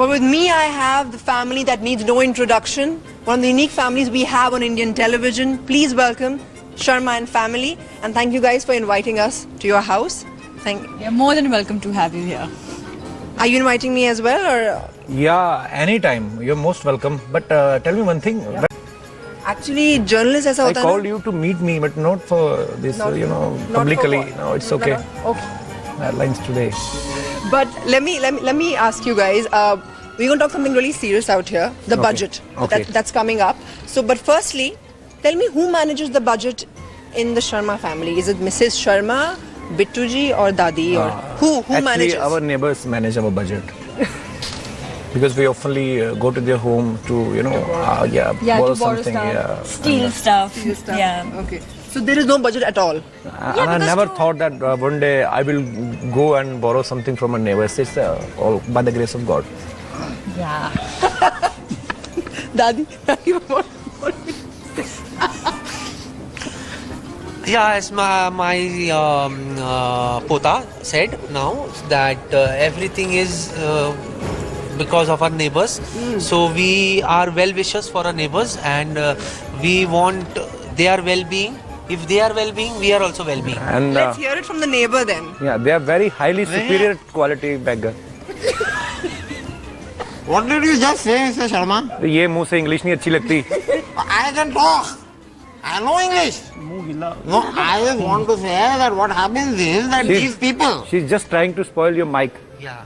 But with me, I have the family that needs no introduction. One of the unique families we have on Indian television. Please welcome Sharma and family. And thank you guys for inviting us to your house. You're more than welcome to have you here. Are you inviting me as well, or? Yeah, anytime. You're most welcome. But tell me one thing. Yeah. Actually, journalists ऐसा होता है. I called you to meet me, but not for this, publicly. No, it's okay. Okay. Airlines today. But let me ask you guys. We're going to talk something really serious out here. The budget. Okay. That's coming up. So, but firstly, tell me who manages the budget in the Sharma family. Is it Mrs. Sharma, Bittuji, or Dadi, or who manages? Actually, our neighbors manage our budget. Because we oftenly go to their home to, borrow something. Stuff, steal stuff. Yeah. Okay. So there is no budget at all. And I never thought that one day I will go and borrow something from a neighbor. It's all by the grace of God. Yeah. Dadi, what? Yeah, as my Pota said now that everything is because of our neighbors. So we are well-wishers for our neighbors, and we want their well-being. If they are well-being, we are also well-being. And let's hear it from the neighbor then. Yeah, they are very highly superior quality beggar. What did you just say, Mr. Sharma? ये मुंह से English नहीं अच्छी लगती. I can talk. I know English. No, I just want to say that what happens is that these people. She's just trying to spoil your mic. Yeah.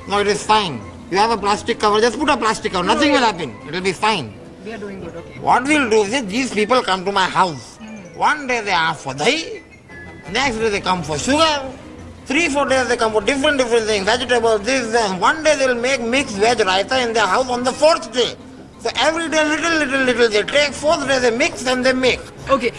No, it is fine. You have a plastic cover. Just put a plastic cover. Nothing will happen. It will be fine. We are doing good. Okay. What we'll do is these people come to my house. One day they ask for dahi. Next day they come for sugar. 3-4 days they come for different things, vegetables, this, and one day they'll make mixed veg raita in their house on the 4th day. So every day little they take, 4th day they mix and they make. Okay,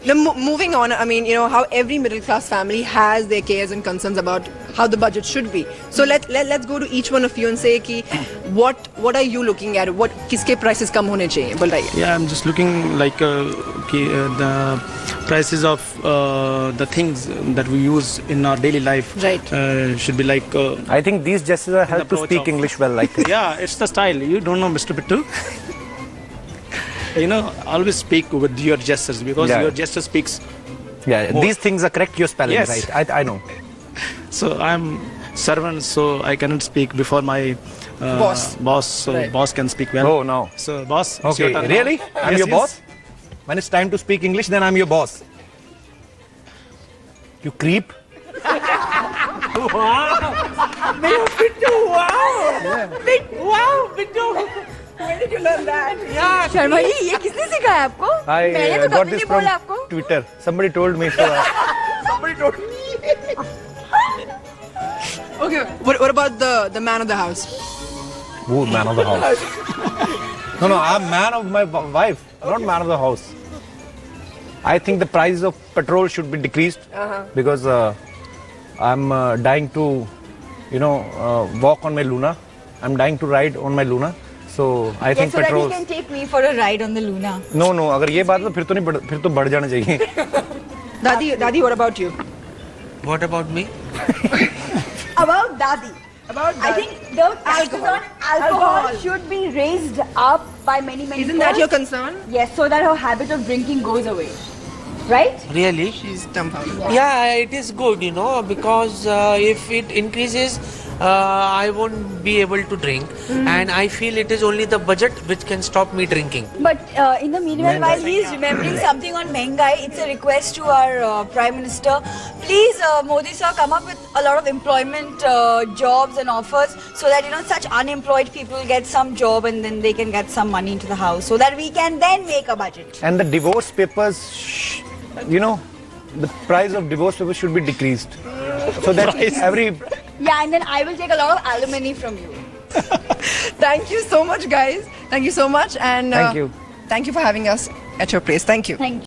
now moving on, I mean, how every middle class family has their cares and concerns about how the budget should be. So let's go to each one of you and say ki, what are you looking at? What kiske prices kam hone chahiye? Bolaiye. Yeah, I'm just looking like the prices of the things that we use in our daily life. Right. Should be like. I think these gestures help to speak English well. Like. Yeah, it's the style. You don't know, Mr. Bittu. Always speak with your gestures because your gesture speaks. Yeah, more. These things are correct. Your spelling, yes. Right? I know. So I'm servant, so I cannot speak before my boss. So right. Boss can speak well. Oh no. So boss. Okay. Really? I'm your boss. When it's time to speak English, then I'm your boss. You creep. Wow! Bittu, wow! Yeah. Wow, Bittu! Where did you learn that? Yeah. Sharma ji ये किसने सिखाया आपको? मैंने तो got कभी this नहीं from बोला आपको. Twitter. Somebody told me. So, Somebody told me. Okay, what about the man of the house? who man of the house? No, I'm man of my wife, not man of the house. I think the price of petrol should be decreased because I'm dying to, walk on my Luna. I'm dying to ride on my Luna. So I think so petrol. that he can take me for a ride on the Luna. No. अगर ये बात है फिर तो बढ़ जाना चाहिए. Dadi, what about you? What about me? About Dadi. I think the taxes on alcohol should be raised up by many. Isn't that your concern? Yes, so that her habit of drinking goes away. Right? Really? She's dumbfounded. Yeah, it is good, because if it increases, I won't be able to drink, and I feel it is only the budget which can stop me drinking. But in the meanwhile, while he is remembering something on Mengai, it's a request to our Prime Minister. Please, Modi sir, come up with a lot of employment jobs and offers so that, such unemployed people get some job and then they can get some money into the house so that we can then make a budget. And the divorce papers, the price of divorce papers should be decreased. So that every... Yeah, and then I will take a lot of alimony from you. Thank you so much, guys. Thank you so much. And Thank you. Thank you for having us at your place. Thank you. Thank you.